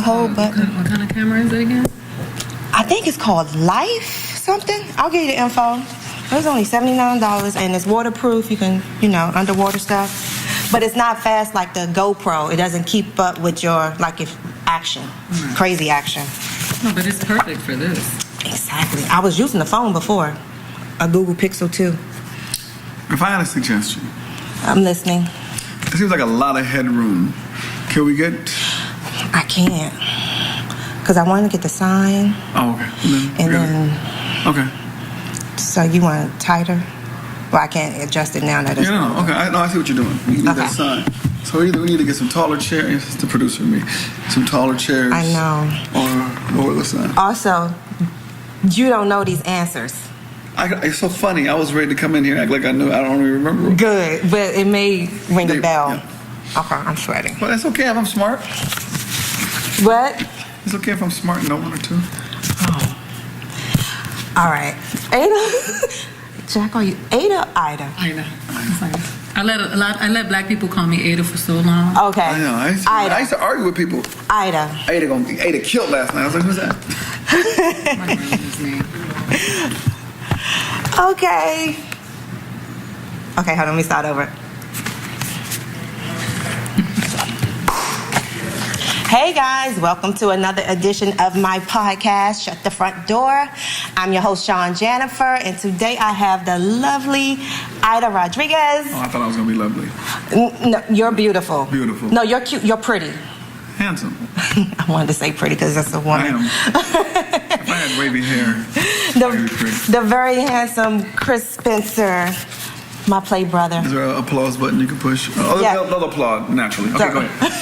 hold button. What kind of camera is it again? I think it's called Life something. I'll give you the info. It was only $79, and it's waterproof. You can, underwater stuff. But it's not fast like the GoPro. It doesn't keep up with your, action. Crazy action. No, but it's perfect for this. Exactly. I was using the phone before. A Google Pixel 2. If I had a suggestion. I'm listening. It seems like a lot of headroom. Can we get... I can't. Because I want to get the sign. Oh, okay. Okay. So you want it tighter? Well, I can't adjust it now. That okay. I see what you're doing. You need that sign. So either we need to get some taller chairs. It's the producer and me. Some taller chairs. I know. Or lower the sign. Also, you don't know these answers. It's so funny. I was ready to come in here and act like I knew. I don't even remember. Good, but it may ring a bell. Yeah. Okay, I'm sweating. Well, that's okay if I'm smart. What? It's okay if I'm smart and know one or two. Oh. All right. Ada? Should I call you Ada or Ida? Ida. I let black people call me Ada for so long. Okay. I know. I used to argue with people. Ida. Ada killed last night. I was like, who's that? My grandmother's name. Okay, hold on, let me start over. Hey guys, welcome to another edition of my podcast, Shut the Front Door. I'm your host, Sean Jennifer, and today I have the lovely Aida Rodriguez. Oh, I thought I was going to be lovely. No, you're beautiful. Beautiful. No, you're cute, you're pretty. Handsome. I wanted to say pretty because that's a woman. I am. If I had wavy hair, the very handsome Chris Spencer, my play brother. Is there an applause button you can push? Oh, yeah. They'll applaud naturally. Okay, go ahead.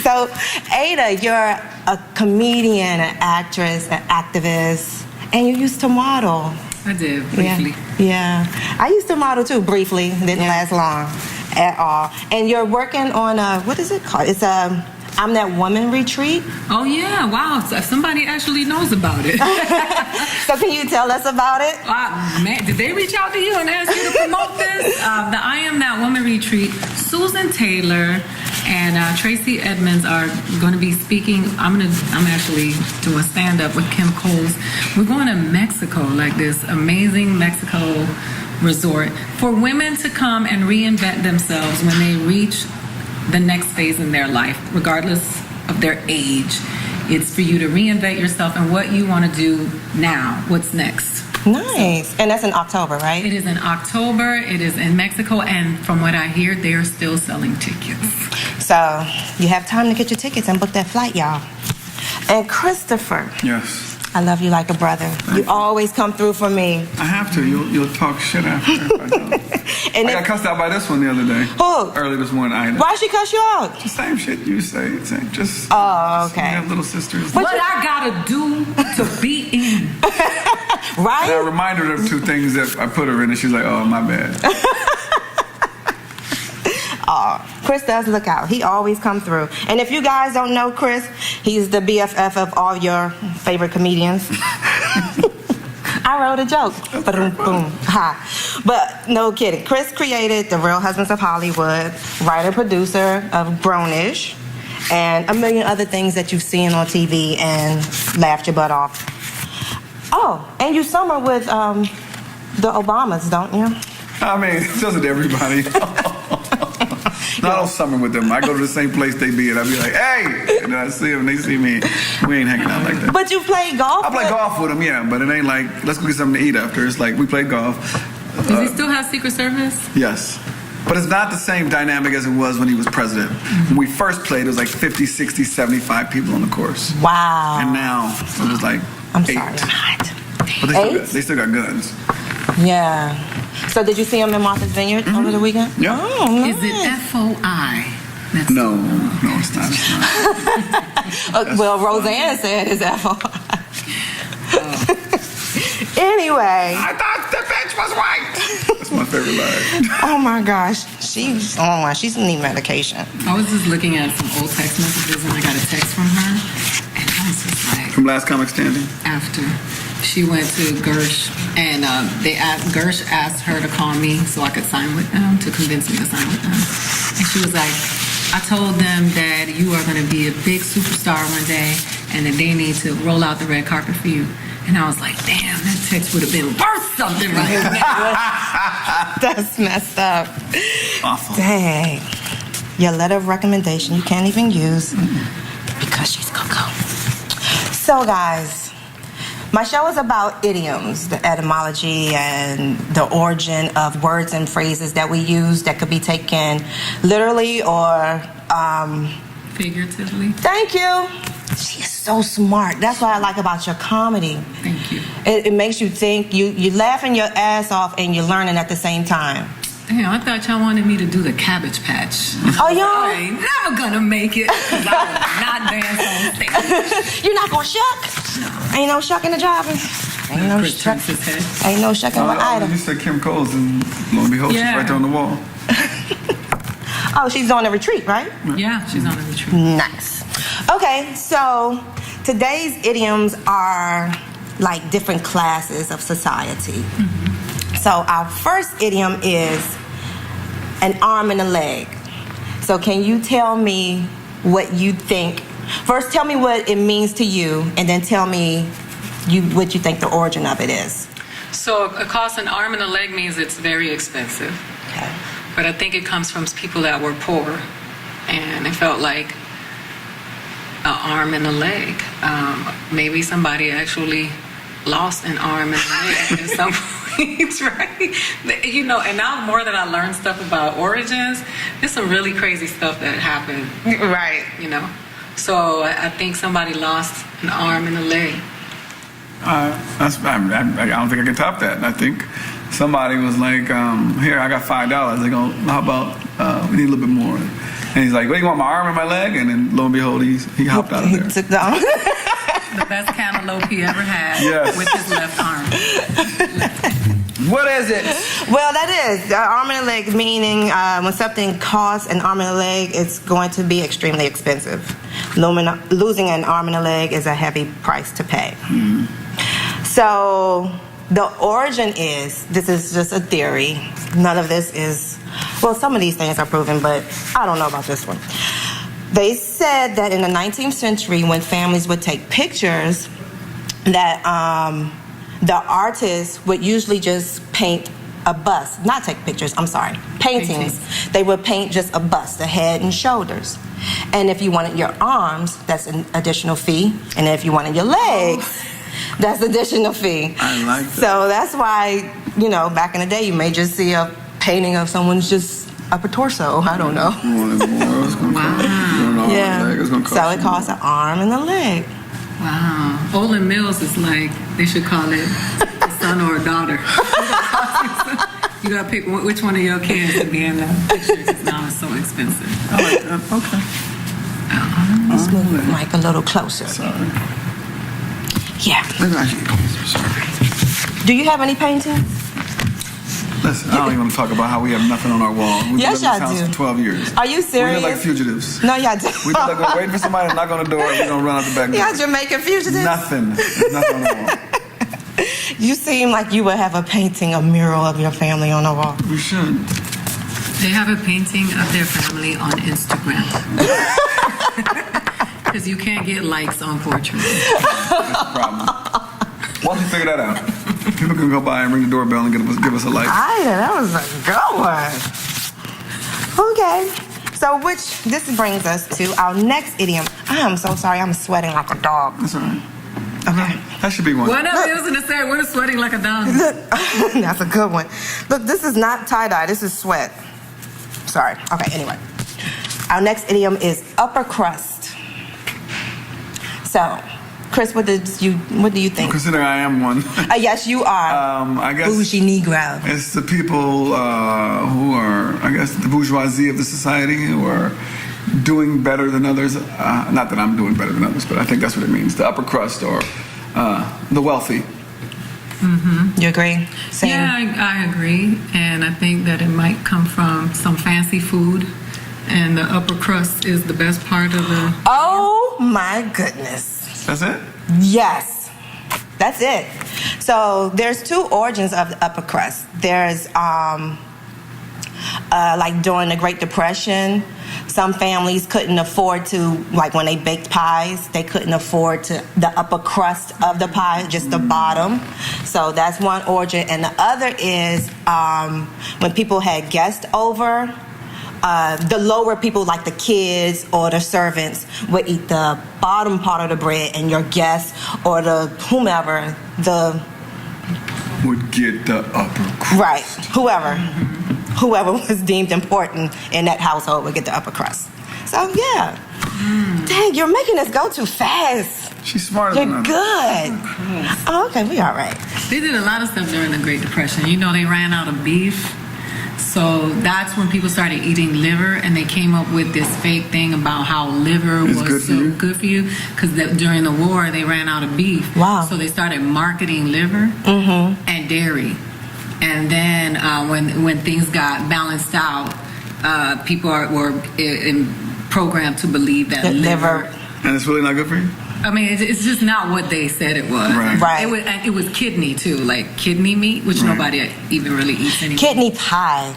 So, Ada, you're a comedian, an actress, an activist, and you used to model. I did, briefly. Yeah. I used to model too, briefly. Didn't last long at all. And you're working on what is it called? It's I'm That Woman retreat. Oh, yeah. Wow. Somebody actually knows about it. So can you tell us about it? Man, did they reach out to you and ask you to promote this? The I Am That Woman retreat, Susan Taylor and Tracy Edmonds are going to be speaking. I'm actually doing stand-up with Kim Coles. We're going to Mexico, like this amazing Mexico resort for women to come and reinvent themselves when they reach the next phase in their life, regardless of their age. It's for you to reinvent yourself and what you want to do now. What's next? Nice. And that's in October, right? It is in October. It is in Mexico. And from what I hear, they are still selling tickets. So you have time to get your tickets and book that flight, y'all. And Christopher. Yes. I love you like a brother. You always come through for me. I have to. You'll talk shit after if I don't. And I got cussed out by this one the other day. Who? Early this morning, Ida. Why she cuss you out? The same shit you say. Just. Oh, okay. We have little sisters. What I gotta do to be in? Right? And I reminded her of two things that I put her in, and she's like, "Oh, my bad." Chris does look out. He always come through. And if you guys don't know Chris, he's the BFF of all your favorite comedians. I wrote a joke. Boom, boom, ha. But no kidding. Chris created The Real Husbands of Hollywood, writer, producer of Grownish, and a million other things that you've seen on TV and laughed your butt off. Oh, and you summer with the Obamas, don't you? I mean, it doesn't everybody. No, I don't summer with them. I go to the same place they be at. I be like, hey! And then I see them and they see me. We ain't hanging out like that. But you play golf? I play golf with them, yeah. But it ain't like, let's go get something to eat after. It's like, we play golf. Does he still have Secret Service? Yes. But it's not the same dynamic as it was when he was president. When we first played, it was like 50, 60, 75 people on the course. Wow. And now, it was like I'm 8. sorry, I'm hot. But they still got guns. Yeah. So did you see him in Martha's Vineyard over the weekend? Yeah. Oh, nice. Is it FOI? No, it's not. Well, Roseanne said it's FOI. Anyway. I thought the bitch was white. That's my favorite line. Oh my gosh. She's need medication. I was just looking at some old text messages and I got a text from her. And I was just like... From Last Comic Standing? After. She went to Gersh and Gersh asked her to call me so I could sign with them, to convince me to sign with them. And she was like, I told them that you are going to be a big superstar one day and that they need to roll out the red carpet for you. And I was like, damn, that text would have been worth something right now. That's messed up. Awful. Dang. Your letter of recommendation you can't even use because she's Coco. So, guys, my show is about idioms, the etymology and the origin of words and phrases that we use that could be taken literally or figuratively. Thank you. She is so smart. That's what I like about your comedy. Thank you. It makes you think. You're laughing your ass off and you're learning at the same time. Damn, I thought y'all wanted me to do the Cabbage Patch. Oh, yo. I ain't never gonna make it because I will not dance on stage. You're not gonna shuck? No. Ain't no shucking the driving. Ain't no Chris shuck. turns his head. Ain't no shucking with Ida. You said Kim Coles, and lo and behold, she's right there on the wall. Oh, she's on a retreat, right? Yeah, she's on a retreat. Nice. Okay, so today's idioms are like different classes of society. So our first idiom is an arm and a leg. So can you tell me what you think? First, tell me what it means to you, and then tell me what you think the origin of it is. So it costs an arm and a leg means it's very expensive. Okay. But I think it comes from people that were poor, and it felt like an arm and a leg. Maybe somebody actually lost an arm and a leg at some point, right? You know, and now the more that I learn stuff about origins, there's some really crazy stuff that happened. Right. You know, so I think somebody lost an arm and a leg. I don't think I can top that. I think somebody was like, here, I got $5. They go, how about, we need a little bit more. And he's like, well, you want my arm and my leg? And then lo and behold, he hopped out of there. He took down. The best cantaloupe he ever had with his left arm. What is it? Well, that is arm and a leg, meaning when something costs an arm and a leg, it's going to be extremely expensive. Losing an arm and a leg is a heavy price to pay. So the origin this is just a theory. None of this is, well, some of these things are proven, but I don't know about this one. They said that in the 19th century, when families would take pictures, that the artists would usually just paint a bust. Not take pictures, I'm sorry. Paintings. They would paint just a bust, the head and shoulders. And if you wanted your arms, that's an additional fee. And if you wanted your legs, that's additional fee. I like that. So that's why, you know, back in the day, you may just see a painting of someone's just upper torso. I don't know. Wow. Yeah. So it costs an arm and a leg. Wow. Olin Mills is like, they should call it a son or a daughter. You gotta pick which one of your kids to be in the picture because now it's so expensive. I like that. Okay. Let's move the mic a little closer. Sorry. Yeah. Sorry. Do you have any paintings? Listen, I don't even want to talk about how we have nothing on our wall. We've Yes, been in y'all this house do. for 12 years. Are you serious? We're like fugitives. No, y'all do. We're like we're waiting for somebody to knock on the door and we're going to run out the back door. Y'all Jamaican fugitives? Nothing. There's nothing on the wall. You seem like you would have a painting, a mural of your family on the wall. We should. They have a painting of their family on Instagram. Because you can't get likes on portraits. That's the problem. Once you figure that out, people can go by and ring the doorbell and give us a like. Aida, that was a good one. Okay. So this brings us to our next idiom. I am so sorry, I'm sweating like a dog. That's all right. Okay. That should be one. What I was going to say, we're sweating like a dog. Look, that's a good one. Look, this is not tie-dye, this is sweat. Sorry. Okay, anyway. Our next idiom is upper crust. So, Chris, what do you think? Considering I am one. Yes, you are. I guess bougie Negro. it's the people who are, I guess, the bourgeoisie of the society who are doing better than others. Not that I'm doing better than others, but I think that's what it means. The upper crust or the wealthy. Mm-hmm. You agree? Same. Yeah, I agree. And I think that it might come from some fancy food. And the upper crust is the best part of the... Oh, my goodness. That's it? Yes. That's it. So there's two origins of the upper crust. There's like during the Great Depression, some families couldn't afford to, like when they baked pies, they couldn't afford the upper crust of the pie, just the bottom. So that's one origin. And the other is when people had guests over, the lower people, like the kids or the servants, would eat the bottom part of the bread, and your guests or the whomever, would get the upper crust. right, whoever was deemed important in that household would get the upper crust. So yeah, dang, you're making us go too fast. She's smarter You're than us. good. Oh, okay, we all right. They did a lot of stuff during the Great Depression. You know, they ran out of beef. So that's when people started eating liver, and they came up with this fake thing about how liver It's was good for you, because during the war they ran out of beef. Wow. So they started marketing liver and dairy, and then when things got balanced out, people were programmed to believe that liver. And it's really not good for you? I mean, it's just not what they said it was. Right. It was kidney too, like kidney meat, which nobody even really eats anymore. Kidney pie.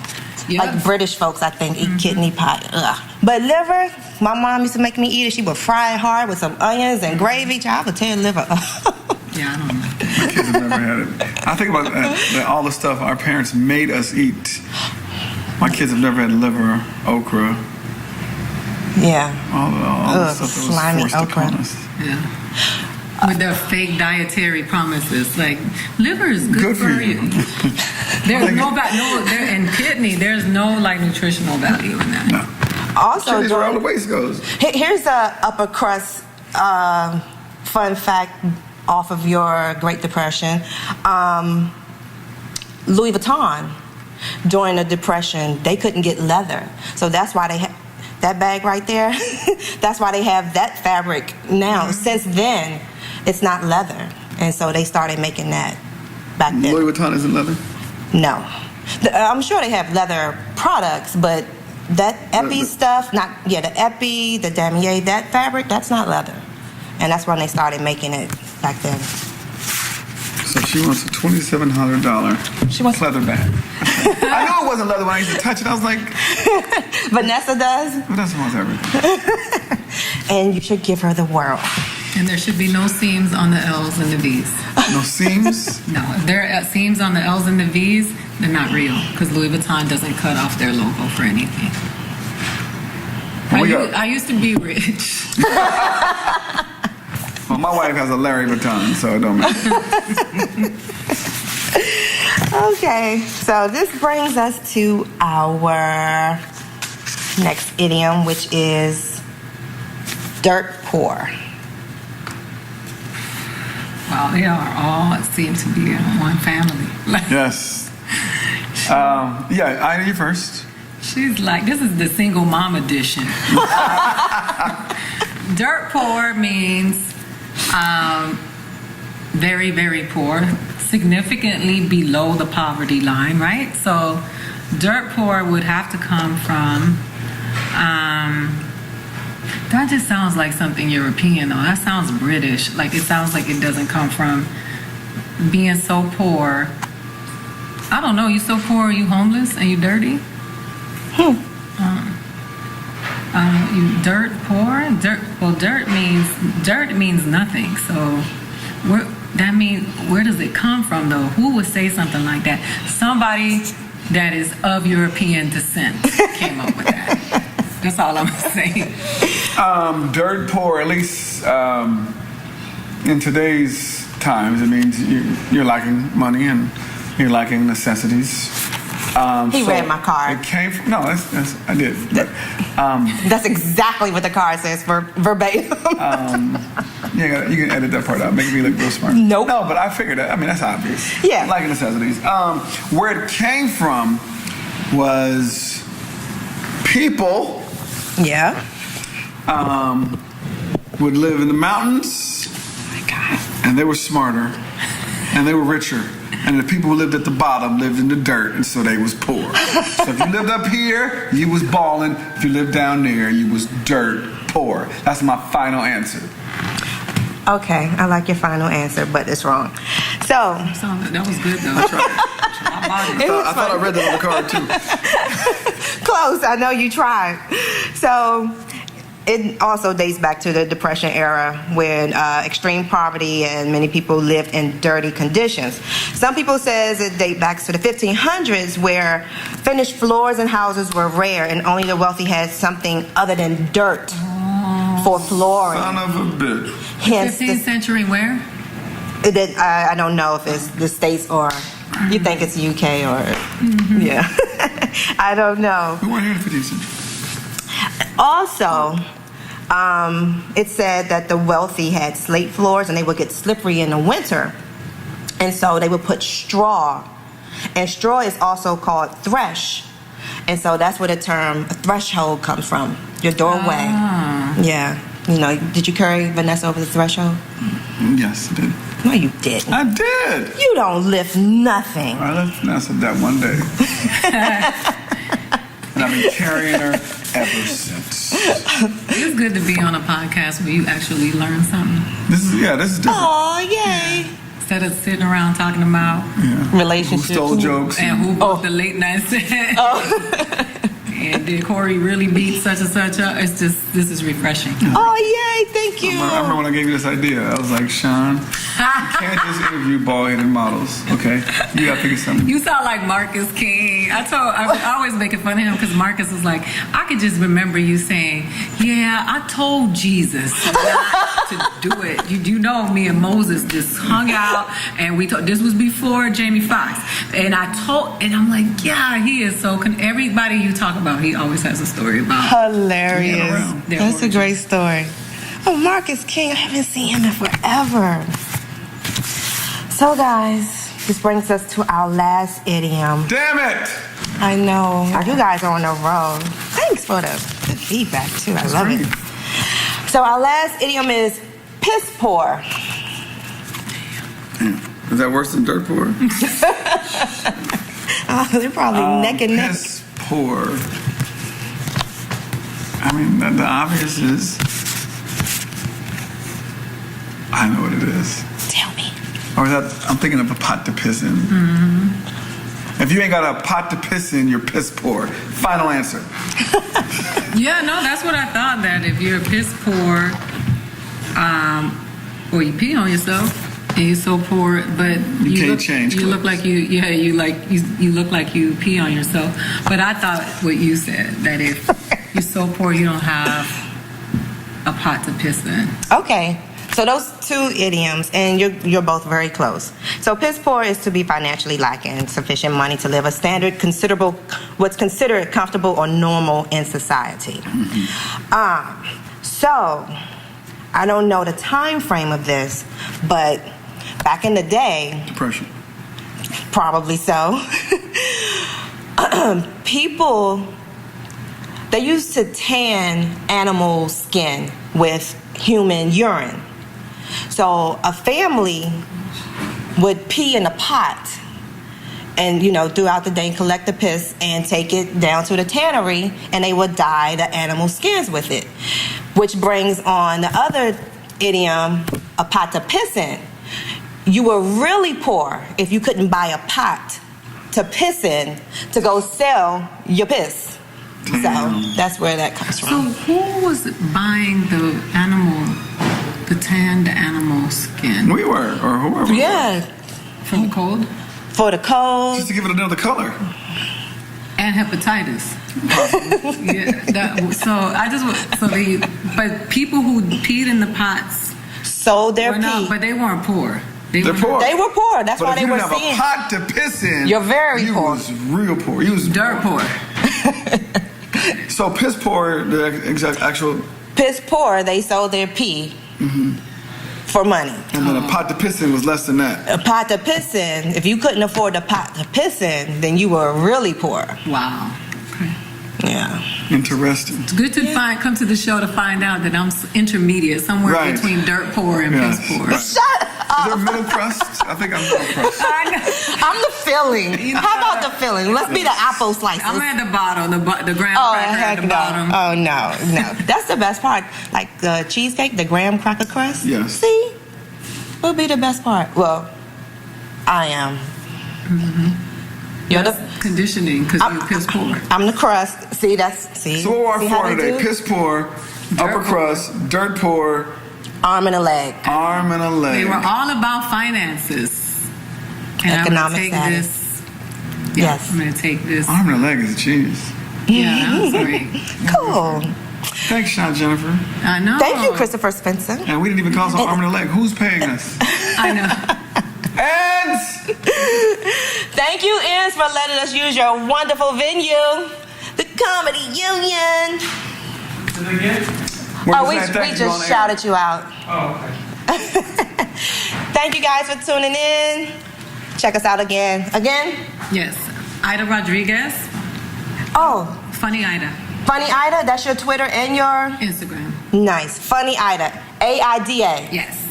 Yep. Like British folks, I think, eat kidney pie. Ugh. But liver, my mom used to make me eat it. She would fry it hard with some onions and gravy. I would tear liver. Yeah, I don't know. My kids have never had it. I think about that, all the stuff our parents made us eat. My kids have never had liver, okra, Yeah. all the stuff that slimy was forced okra. upon us. Yeah. With their fake dietary promises, like liver is good for you. There's no and kidney. There's no like nutritional value in that. No. Also, Kidney's where all the waste goes. here's a upper crust fun fact off of your Great Depression. Louis Vuitton, during the Depression, they couldn't get leather, so that's why they that bag right there. That's why they have that fabric now. Since then, it's not leather, and so they started making that back then. Louis Vuitton isn't leather? No, I'm sure they have leather products, but that epi stuff, the epi, the damier, that fabric, that's not leather, and that's when they started making it back then. So she wants a $2,700 She wants leather bag. I knew it wasn't leather when I used to touch it. I was like, Vanessa does, Vanessa wants everything. and you should give her the world. And there should be no seams on the L's and the V's. No seams? No, if there are seams on the L's and the V's, they're not real, because Louis Vuitton doesn't cut off their logo for anything. I used to be rich. Well, my wife has a Larry Vuitton, so it don't matter. Okay, so this brings us to our next idiom, which is dirt poor. Well, they are all seem to be one family. Yes. Yeah, Ida, you first. She's like, this is the single mom edition. Dirt poor means very, very poor, significantly below the poverty line, right? So dirt poor would have to come from, that just sounds like something European, though. That sounds British. Like, it sounds like it doesn't come from being so poor. I don't know, you so poor, are you homeless and you dirty? You dirt poor? Dirt means nothing. So where does it come from, though? Who would say something like that? Somebody that is of European descent came up with that. That's all I'm saying. Dirt poor, at least in today's times, it means you're lacking money and you're lacking necessities. He read my card. It came from, no, that's I did. But, That's exactly what the card says for verbatim. yeah, you can edit that part out, make me look real smart. Nope. No, but I figured that. I mean, that's obvious. Yeah. Lacking necessities. Where it came from was people Yeah. would live in the mountains. Oh my God. And they were smarter, and they were richer. And the people who lived at the bottom lived in the dirt, and so they was poor. So if you lived up here, you was balling. If you lived down there, you was dirt poor. That's my final answer. Okay, I like your final answer, but it's wrong. So That was good, though. I thought I read that on the card too. Close. I know you tried. So it also dates back to the Depression era when extreme poverty and many people lived in dirty conditions. Some people says it dates back to the 1500s where finished floors and houses were rare and only the wealthy had something other than dirt for flooring. Son of a bitch. Hence 15th century where? I don't know if it's the States or you think it's UK or yeah. I don't know. We weren't here in the 15th century. Also, it said that the wealthy had slate floors and they would get slippery in the winter. And so they would put straw. And straw is also called thresh. And so that's where the term threshold comes from, your doorway. Yeah. You know, did you carry Vanessa over the threshold? Yes, I did. No, you didn't. I did. You don't lift nothing. I left Vanessa that one day. And I've been carrying her ever since. It's good to be on a podcast where you actually learn something. This is different. Oh, yay. Instead of sitting around talking about Relationships. Who stole jokes. and who booked the late night set. And did Corey really beat such and such? It's just, this is refreshing. Oh, yay. Thank you. I remember when I gave you this idea. I was like, Sean, you can't just interview bald-headed models, okay? You got to think of something. You sound like Marcus King. I always making fun of him because Marcus was like, I could just remember you saying, yeah, I told Jesus not to do it. You know, me and Moses just hung out and we talked. This was before Jamie Foxx. And I'm like, yeah, he is so, everybody you talk about, he always has a story about. Hilarious. That's a great story. Oh, Marcus King, I haven't seen him in forever. So, guys, this brings us to our last idiom. Damn it! I know. You guys are on the road. Thanks for the good feedback, too. I love it. So, our last idiom is piss poor. Is that worse than dirt poor? They're probably neck and neck. Piss poor. I mean, the obvious is... I know what it is. Tell me. Or is that, I'm thinking of a pot to piss in. If you ain't got a pot to piss in, you're piss poor. Final answer. Yeah, no, that's what I thought, that if you're piss poor, or you pee on yourself, and you're so poor, but you look like you look like you pee on yourself. But I thought what you said, that if you're so poor you don't have a pot to piss in. Okay. So those two idioms, and you're both very close. So piss poor is to be financially lacking sufficient money to live a standard, what's considered comfortable or normal in society. So I don't know the time frame of this, but back in the day, Depression. probably so. People, they used to tan animal skin with human urine. So a family would pee in a pot and, throughout the day collect the piss and take it down to the tannery, and they would dye the animal skins with it. Which brings on the other idiom, a pot to piss in. You were really poor if you couldn't buy a pot to piss in to go sell your piss. So that's where that comes from. So who was buying the tanned animal skin? We were, or whoever. Yeah. For the cold? For the cold. Just to give it another color. And hepatitis. But people who peed in the pots sold their pee. But they weren't poor. They're poor. They were poor. That's why they were But if you didn't have a pot to piss in, you're very poor. You was real poor. You was dirt poor. So piss poor, the exact actual... Piss poor, they sold their pee for money. And then a pot to piss in was less than that. A pot to piss in, if you couldn't afford a pot to piss in, then you were really poor. Wow. Okay. Yeah. Interesting. It's good to come to the show to find out that I'm intermediate, somewhere between dirt poor and piss poor. Right. Shut up. Is there middle crust? I think I'm middle crust. I'm the filling. How about the filling? Let's be the apple slices. I'm at the bottom, the graham cracker at the bottom. Oh, no. That's the best part. Like the cheesecake, the graham cracker crust. Yes. See? Will be the best part. Well, I am. You're the. That's conditioning because you're piss poor. I'm the crust. See, see. So what see are how our four they today? do? Piss poor, upper crust, dirt poor, Arm and a leg. arm and a leg. They were all about finances. And Economic I'm gonna take status. this. Yes. I'm gonna take this. Arm and a leg is a cheese. Yeah, that was great. Cool. Thanks, Sean Jennifer. I know. Thank you, Christopher Spencer. And we didn't even call us arm and a leg. Who's paying us? I know. And Thank you, Ins, for letting us use your wonderful venue, the Comedy Union. we're Oh, we saying thank you on just air. shouted you out. Oh, okay. Thank you guys for tuning in. Check us out again. Again? Yes. Ida Rodriguez. Oh, Funny Ida. Funny Ida, that's your Twitter and your... Instagram. Nice. Funny Ida. AIDA. Yes.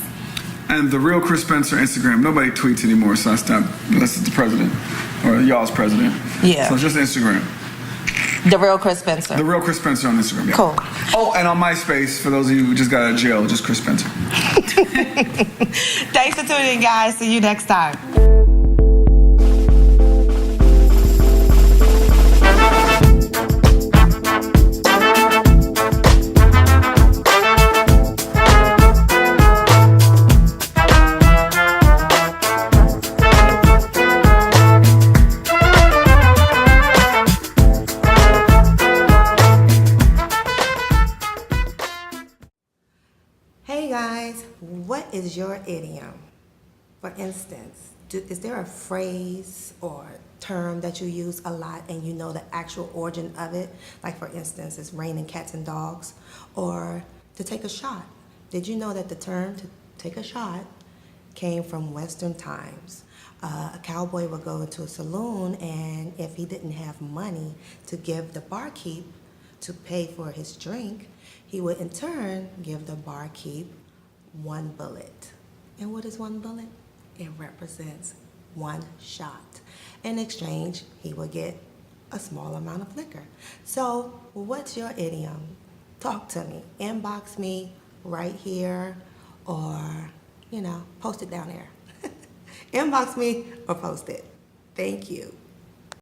And the real Chris Spencer Instagram. Nobody tweets anymore, so I stopped. Unless it's the president or y'all's president. Yeah. So it's just Instagram. The real Chris Spencer. The real Chris Spencer on Instagram. Yeah. Cool. Oh, and on MySpace, for those of you who just got out of jail, just Chris Spencer. Thanks for tuning in, guys. See you next time. Hey guys, what is your idiom? For instance, is there a phrase or term that you use a lot and you know the actual origin of it? Like for instance, it's raining cats and dogs. Or to take a shot. Did you know that the term to take a shot came from Western times? A cowboy would go into a saloon, and if he didn't have money to give the barkeep to pay for his drink, he would in turn give the barkeep one bullet. And what is one bullet? It represents one shot. In exchange, he would get a small amount of liquor. So what's your idiom? Talk to me. Inbox me right here, or, post it down there. Inbox me or post it. Thank you.